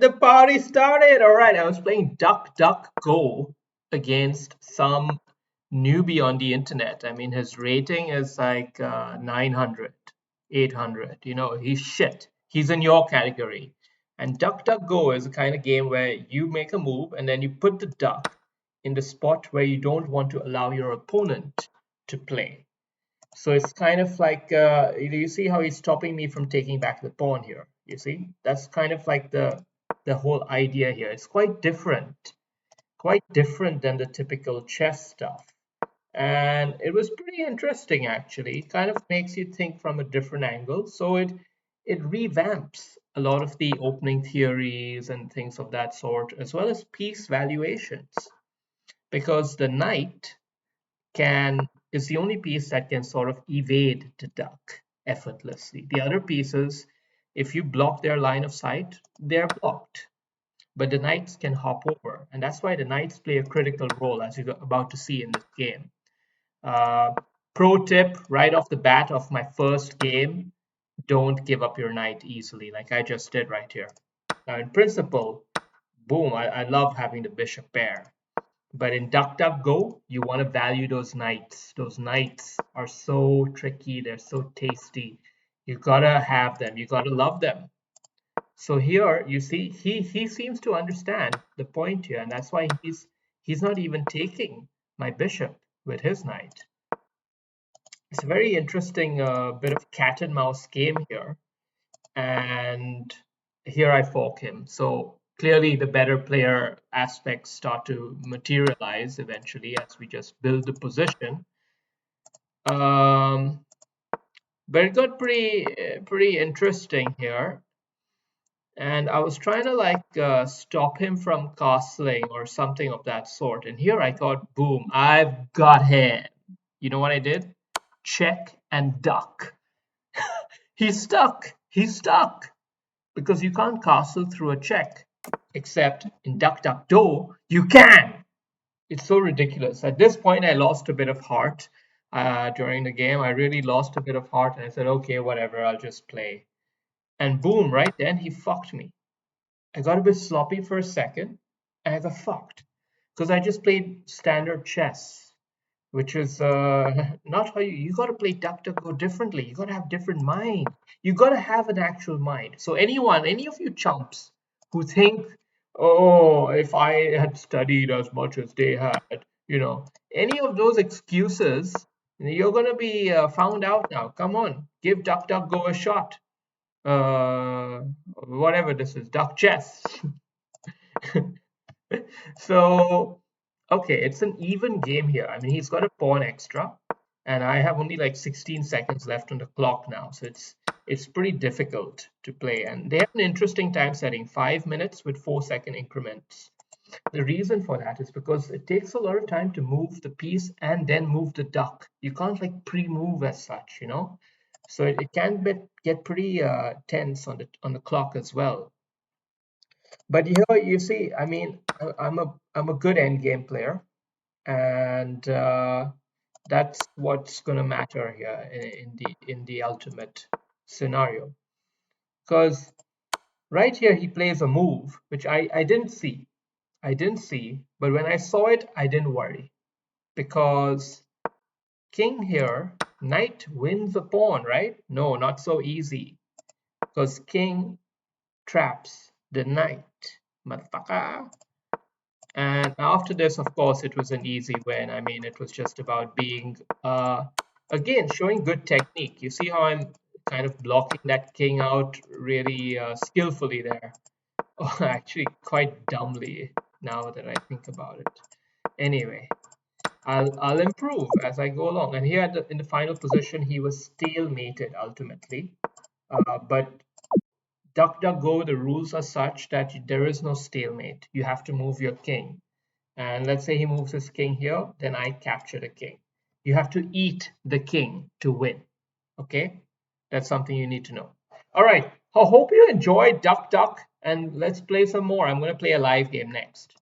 the party started. All right, I was playing Duck Duck Go against some newbie on the internet. I mean, his rating is like 900, 800. You know, he's shit. He's in your category. And Duck Duck Go is a kind of game where you make a move and then you put the duck in the spot where you don't want to allow your opponent to play. So it's kind of like, you see how he's stopping me from taking back the pawn here? You see, that's kind of like the whole idea here. It's quite different than the typical chess stuff. And it was pretty interesting actually. It kind of makes you think from a different angle. So it revamps a lot of the opening theories and things of that sort, as well as piece valuations, because the knight can is the only piece that can sort of evade the duck effortlessly. The other pieces, if you block their line of sight, they're blocked. But the knights can hop over, and that's why the knights play a critical role, as you're about to see in this game. Uh, Pro tip right off the bat of my first game: don't give up your knight easily, like I just did right here. Now, in principle, boom, I love having the bishop pair. But in DuckDuckGo, you want to value those knights. Those knights are so tricky. They're so tasty. You gotta have them. You gotta love them. So here you see he seems to understand the point here, and that's why he's not even taking my bishop with his knight. It's a very interesting bit of cat and mouse game here, and here I fork him. So clearly the better player aspects start to materialize eventually as we just build the position. Um, but it got pretty interesting here. And I was trying to like stop him from castling or something of that sort. And here I thought, boom, I've got him. You know what I did? Check and duck. He's stuck. He's stuck. Because you can't castle through a check. Except in DuckDuckDo, you can. It's so ridiculous. At this point, I lost a bit of heart during the game. I really lost a bit of heart, and I said, okay, whatever, I'll just play. And boom, right then, he fucked me. I got a bit sloppy for a second, and I got fucked. Because I just played standard chess, which is not how you got to play DuckDuckGo differently. You got to have different mind. You got to have an actual mind. So any of you chumps who think, oh, if I had studied as much as they had, any of those excuses, you're going to be found out now. Come on, give DuckDuckGo a shot. Whatever this is, Duck Chess. So, okay, it's an even game here. I mean, he's got a pawn extra, and I have only like 16 seconds left on the clock now, so it's pretty difficult to play. And they have an interesting time setting, 5 minutes with 4-second increments. The reason for that is because it takes a lot of time to move the piece and then move the duck. You can't like pre-move as such, you know. So it can get pretty tense on the clock as well. But here you see, I mean, I'm a good end game player, and that's what's going to matter here in the ultimate scenario. Because right here he plays a move which I didn't see. I didn't see, but when I saw it, I didn't worry, because king here, knight wins a pawn, right? No, not so easy, because king traps the knight, motherfucker. And after this, of course, it was an easy win. I mean, it was just about being, again, showing good technique. You see how I'm kind of blocking that king out really skillfully there. Oh, actually, quite dumbly now that I think about it. Anyway, I'll improve as I go along. And here in the final position, he was stalemated ultimately. But DuckDuckGo, the rules are such that there is no stalemate. You have to move your king. And let's say he moves his king here, then I capture the king. You have to eat the king to win. Okay? That's something you need to know. All right. I hope you enjoyed Duck Duck, and let's play some more. I'm going to play a live game next.